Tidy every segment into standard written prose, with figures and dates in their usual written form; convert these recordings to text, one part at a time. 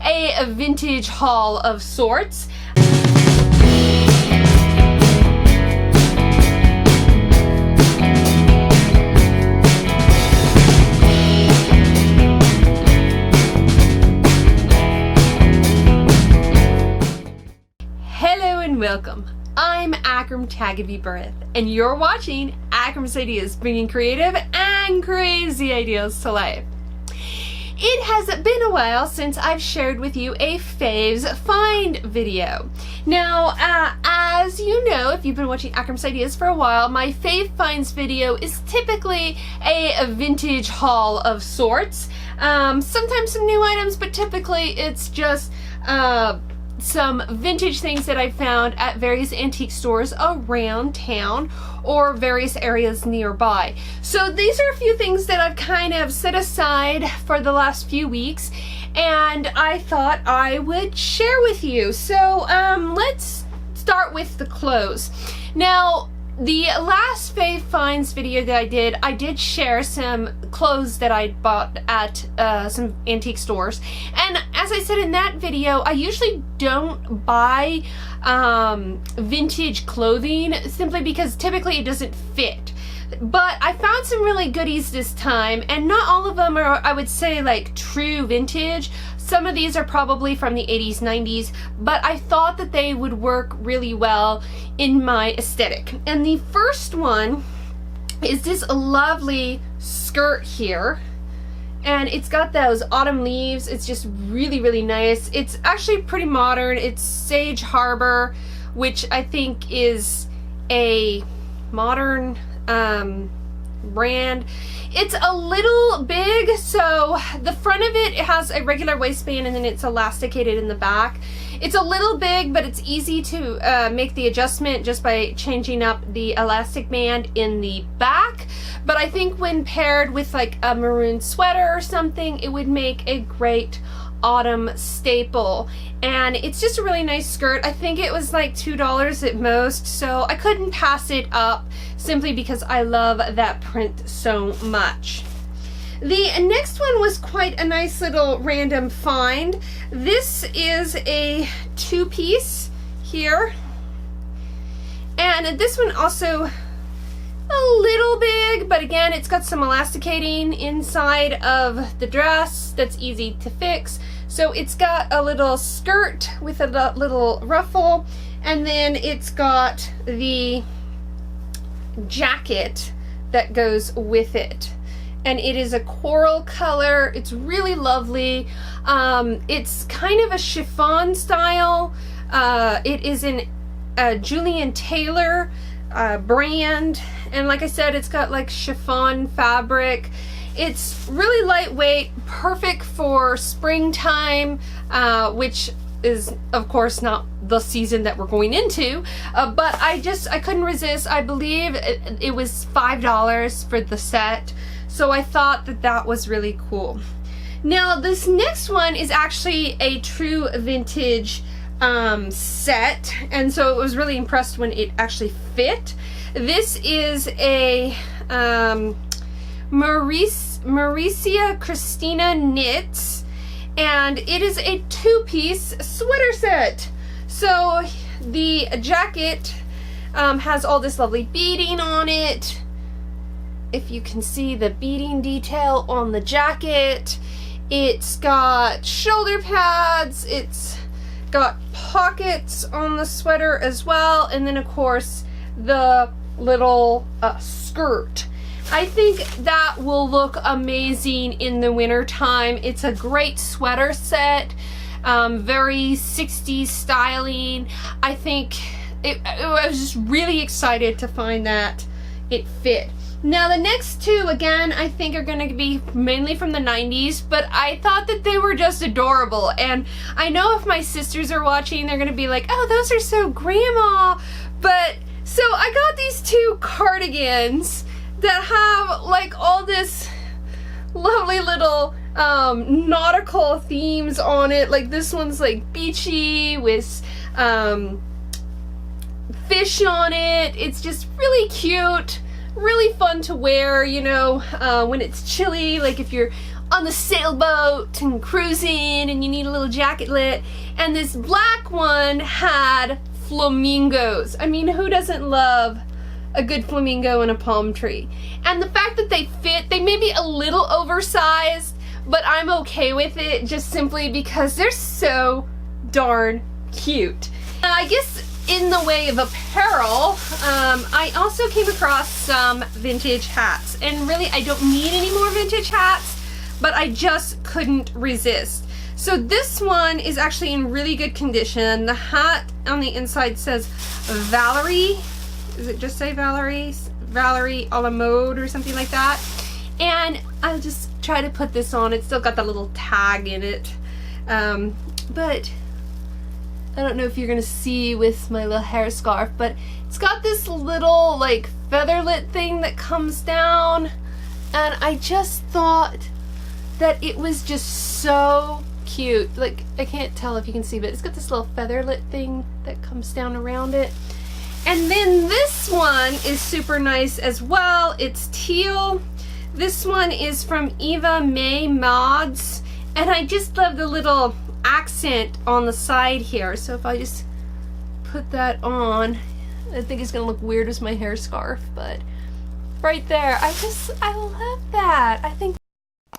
a vintage haul of sorts. Hello and welcome. I'm Akram and you're watching Akram's Ideas, bringing creative and crazy ideas to life. It has been a while since I've shared with you a Faves Find video. Now, as you know, if you've been watching Akram's Ideas for a while, my Fave Finds video is typically a vintage haul of sorts. Sometimes some new items, but typically it's just some vintage things that I found at various antique stores around town or various areas nearby. So these are a few things that I've kind of set aside for the last few weeks, and I thought I would share with you. So let's start with the clothes. Now, the last Fave Finds video that I did share some clothes that I bought at some antique stores. And as I said in that video, I usually don't buy vintage clothing simply because typically it doesn't fit. But I found some really goodies this time, and not all of them are, I would say, like true vintage. Some of these are probably from the 80s, 90s, but I thought that they would work really well in my aesthetic. And the first one is this lovely skirt here, and it's got those autumn leaves. It's just really, really nice. It's actually pretty modern. It's Sage Harbor, which I think is a modern brand. It's a little big, so the front of it has a regular waistband and then it's elasticated in the back. It's a little big, but it's easy to make the adjustment just by changing up the elastic band in the back. But I think when paired with like a maroon sweater or something, it would make a great autumn staple. And it's just a really nice skirt. I think it was like $2 at most, so I couldn't pass it up simply because I love that print so much. The next one was quite a nice little random find. This is a two-piece here, and this one also a little big, but again, it's got some elasticating inside of the dress that's easy to fix. So it's got a little skirt with a little ruffle, and then it's got the jacket that goes with it. And it is a coral color. It's really lovely. It's kind of a chiffon style. It is in a Julian Taylor brand, and like I said, it's got like chiffon fabric. It's really lightweight, perfect for springtime, which is of course not the season that we're going into, but I couldn't resist. I believe it was $5 for the set, so I thought that that was really cool. Now this next one is actually a true vintage set, and so I was really impressed when it actually fit. This is a Mauricia Christina knits, and it is a two-piece sweater set. So the jacket has all this lovely beading on it. If you can see the beading detail on the jacket, it's got shoulder pads, it's got pockets on the sweater as well, and then of course the little skirt. I think that will look amazing in the winter time. It's a great sweater set, very 60s styling. I think I was just really excited to find that it fit. Now the next two, again, I think are going to be mainly from the 90s, but I thought that they were just adorable. And I know if my sisters are watching, they're going to be like, oh, those are so grandma. But so I got these two cardigans that have like all this lovely little nautical themes on it. Like this one's like beachy with fish on it. It's just really cute, really fun to wear, you know, when it's chilly, like if you're on the sailboat and cruising and you need a little jacket lit. And this black one had flamingos. I mean, who doesn't love a good flamingo and a palm tree? And the fact that they fit, they may be a little oversized, but I'm okay with it just simply because they're so darn cute. I guess in the way of apparel, I also came across some vintage hats. And really, I don't need any more vintage hats, but I just couldn't resist. So this one is actually in really good condition. The hat on the inside says Valerie. Does it just say Valerie? Valerie a la mode or something like that. And I'll just try to put this on. It's still got the little tag in it. But I don't know if you're gonna see with my little hair scarf, but it's got this little like featherlet thing that comes down. And I just thought that it was just so cute. Like, I can't tell if you can see, but it's got this little featherlet thing that comes down around it. And then this one is super nice as well. It's teal. This one is from Eva May Mods, and I just love the little accent on the side here. So if I just put that on, I think it's gonna look weird as my hair scarf, but right there, I love that. I think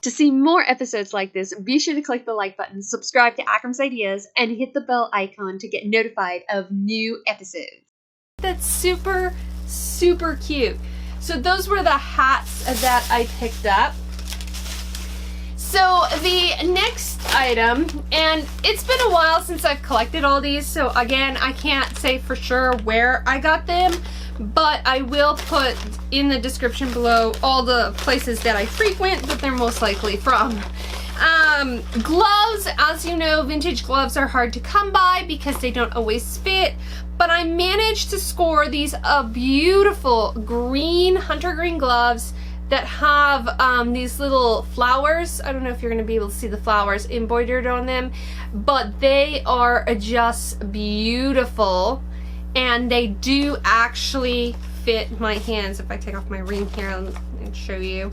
to see more episodes like this, be sure to click the like button, subscribe to Akram's Ideas, and hit the bell icon to get notified of new episodes. That's super, super cute. So those were the hats that I picked up. So the next item, and it's been a while since I've collected all these, so again, I can't say for sure where I got them, but I will put in the description below all the places that I frequent that they're most likely from. Gloves, as you know, vintage gloves are hard to come by because they don't always fit, but I managed to score these beautiful green, hunter green gloves that have these little flowers. I don't know if you're going to be able to see the flowers embroidered on them, but they are just beautiful, and they do actually fit my hands. If I take off my ring here and show you.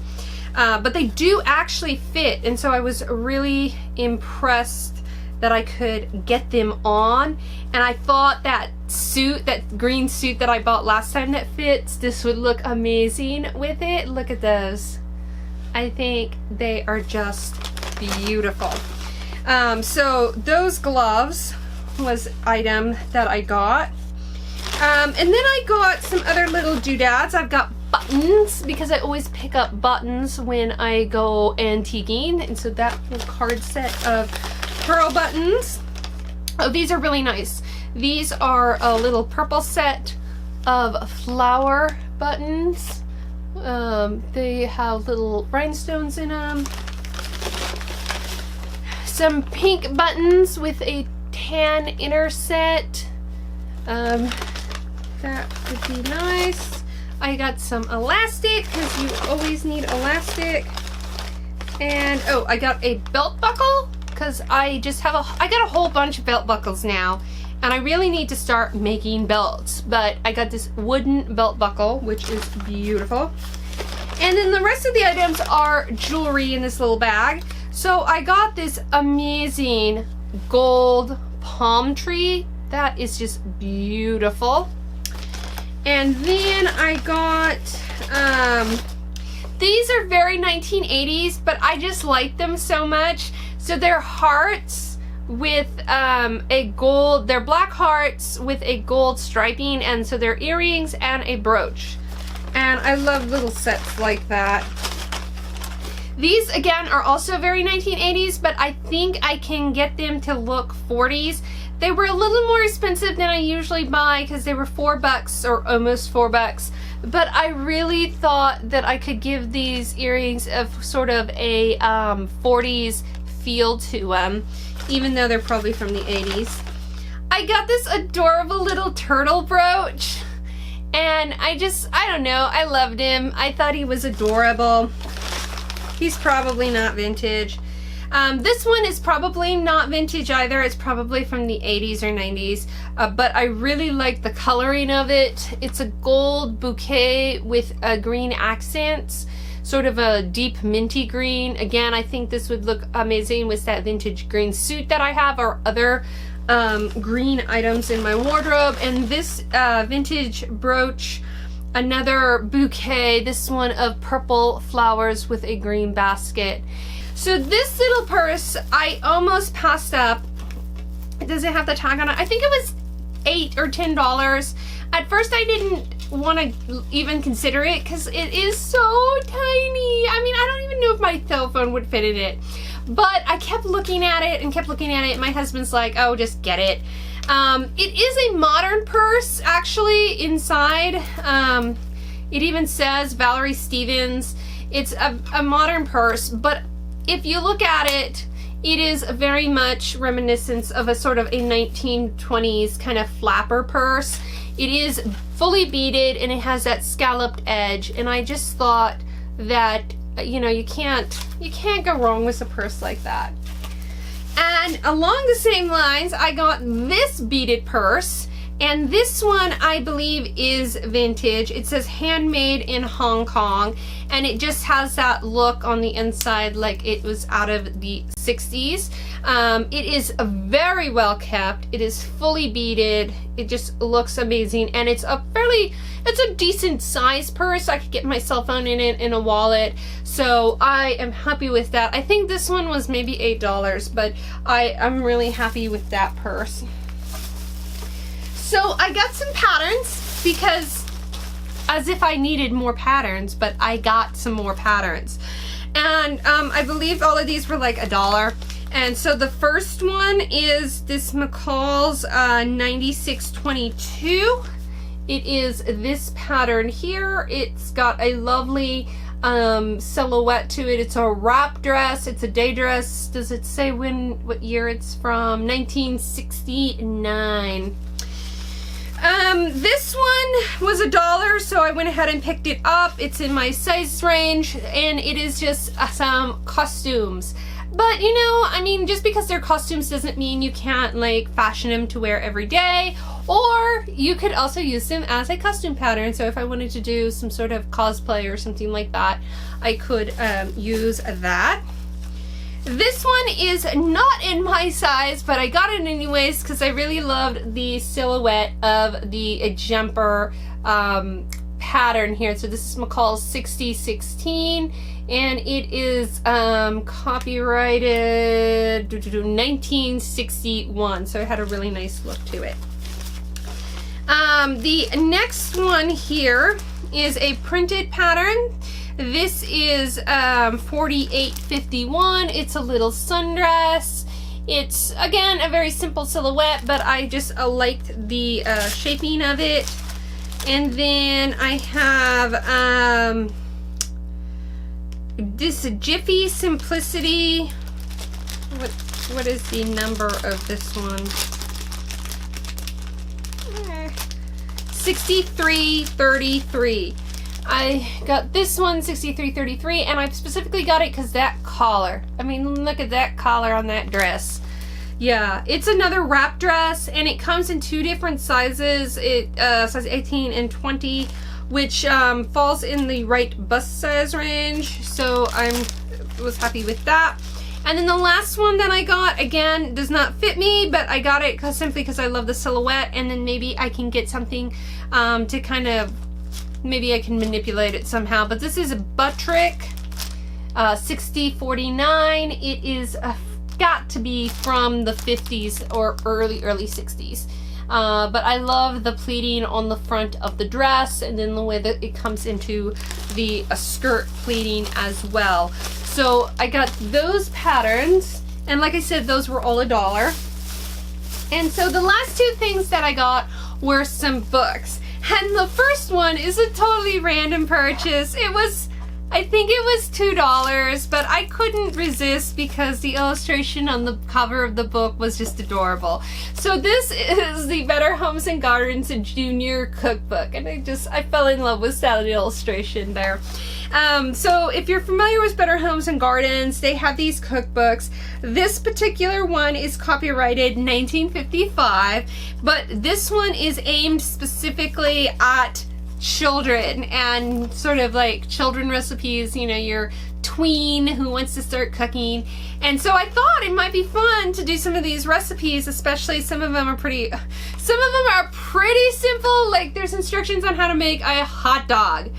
But they do actually fit, and so I was really impressed that I could get them on. And I thought that suit, that green suit that I bought last time that fits, this would look amazing with it. Look at those. I think they are just beautiful. So those gloves was item that I got. And then I got some other little doodads. I've got buttons because I always pick up buttons when I go antiquing, and so that little card set of pearl buttons. Oh, these are really nice. These are a little purple set of flower buttons. They have little rhinestones in them. Some pink buttons with a tan inner set. That would be nice. I got some elastic because you always need elastic. And oh, I got a belt buckle because I got a whole bunch of belt buckles now, and I really need to start making belts. But I got this wooden belt buckle, which is beautiful. And then the rest of the items are jewelry in this little bag. So I got this amazing gold palm tree. That is just beautiful. And then I got, these are very 1980s, but I just like them so much. So they're hearts with they're black hearts with a gold striping, and so they're earrings and a brooch. And I love little sets like that. These, again, are also very 1980s, but I think I can get them to look 40s. They were a little more expensive than I usually buy because they were $4 or almost $4, but I really thought that I could give these earrings sort of a 40s feel to them, even though they're probably from the 80s. I got this adorable little turtle brooch, and I don't know, I loved him. I thought he was adorable. He's probably not vintage. This one is probably not vintage either. It's probably from the 80s or 90s, but I really like the coloring of it. It's a gold bouquet with green accents. sort of a deep minty green. Again, I think this would look amazing with that vintage green suit that I have, or other green items in my wardrobe. And this vintage brooch, another bouquet, this one of purple flowers with a green basket. So this little purse, I almost passed up. Does it have the tag on it? I think it was $8 or $10. At first I didn't want to even consider it because it is so tiny. I mean, I don't even know if my cell phone would fit in it. But I kept looking at it and kept looking at it. My husband's like, oh, just get it. It is a modern purse, actually, inside. It even says Valerie Stevens. It's a modern purse, but if you look at it, it is very much reminiscent of a sort of a 1920s kind of flapper purse. It is fully beaded and it has that scalloped edge, and I just thought that, you know, you can't go wrong with a purse like that. And along the same lines, I got this beaded purse, and this one I believe is vintage. It says handmade in Hong Kong, and it just has that look on the inside like it was out of the 60s. It is very well kept. It is fully beaded. It just looks amazing, and it's a decent size purse. I could get my cell phone in it, in a wallet, so I am happy with that. I think this one was maybe $8, but I'm really happy with that purse. So I got some patterns, because as if I needed more patterns, but I got some more patterns. And I believe all of these were like $1. And so the first one is this McCall's 9622. It is this pattern here. It's got a lovely silhouette to it. It's a wrap dress. It's a day dress. Does it say what year it's from? 1969. This one was $1, so I went ahead and picked it up. It's in my size range, and it is just some costumes. But, you know, I mean, just because they're costumes doesn't mean you can't, like, fashion them to wear every day. Or you could also use them as a costume pattern. So if I wanted to do some sort of cosplay or something like that, I could use that. This one is not in my size, but I got it anyways because I really loved the silhouette of the jumper pattern here. So this is McCall's 6016, and it is copyrighted 1961, so it had a really nice look to it. The next one here is a printed pattern. This is 4851. It's a little sundress. It's, again, a very simple silhouette, but I just liked the shaping of it. And then I have this Jiffy Simplicity. What is the number of this one? 6333. I got this one, 6333, and I specifically got it because that collar. I mean, look at that collar on that dress. Yeah, it's another wrap dress, and it comes in two different sizes. It size 18 and 20, which falls in the right bust size range. So I was happy with that. And then the last one that I got, again, does not fit me, but I got it simply because I love the silhouette, and then maybe I can get something to kind of, maybe I can manipulate it somehow. But this is a Buttrick 6049. It is got to be from the 50s or early 60s. But I love the pleating on the front of the dress, and then the way that it comes into the skirt pleating as well. So I got those patterns, and like I said, those were all $1. And so the last two things that I got were some books. And the first one is a totally random purchase. It was, I think it was $2, but I couldn't resist because the illustration on the cover of the book was just adorable. So this is the Better Homes and Gardens Junior Cookbook, and I fell in love with that illustration there. So if you're familiar with Better Homes and Gardens, they have these cookbooks. This particular one is copyrighted 1955, but this one is aimed specifically at children and sort of like children recipes, you know, your tween who wants to start cooking. And so I thought it might be fun to do some of these recipes, especially some of them are pretty simple. Like there's instructions on how to make a hot dog.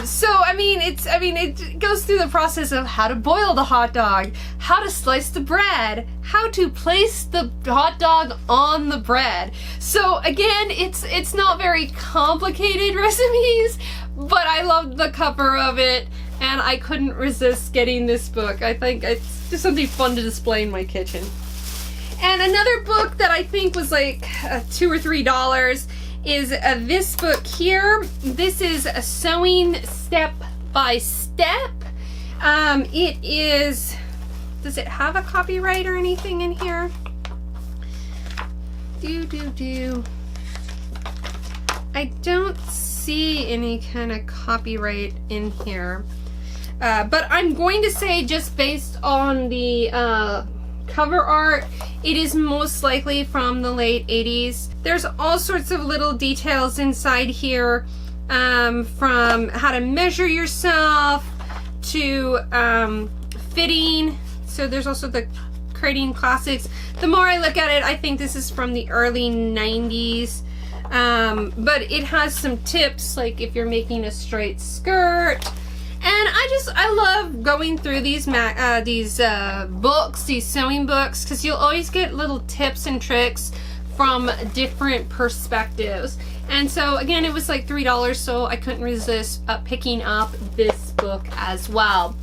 So it goes through the process of how to boil the hot dog, how to slice the bread, how to place the hot dog on the bread. So again, it's not very complicated recipes, but I loved the cover of it and I couldn't resist getting this book. I think it's just something fun to display in my kitchen. And another book that I think was like $2 or $3 is this book here. This is a Sewing Step by Step. It is, does it have a copyright or anything in here? I don't see any kind of copyright in here. But I'm going to say, just based on the cover art, it is most likely from the late 80s. There's all sorts of little details inside here, from how to measure yourself to fitting. So there's also the creating classics. The more I look at it, I think this is from the early 90s. But it has some tips, like if you're making a straight skirt. And I love going through these books, these sewing books, because you'll always get little tips and tricks from different perspectives. And so again, it was like $3, so I couldn't resist picking up this book as well.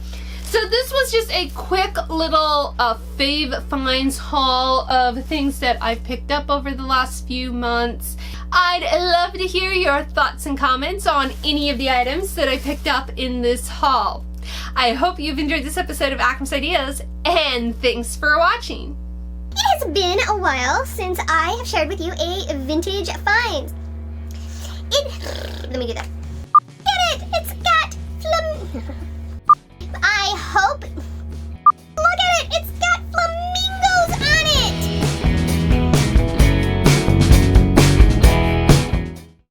So this was just a quick little Fave Finds haul of things that I've picked up over the last few months. I'd love to hear your thoughts and comments on any of the items that I picked up in this haul. I hope you've enjoyed this episode of Akram's Ideas, and thanks for watching. It has been a while since I have shared with you a vintage find. Let me do that. Get it! It's got I hope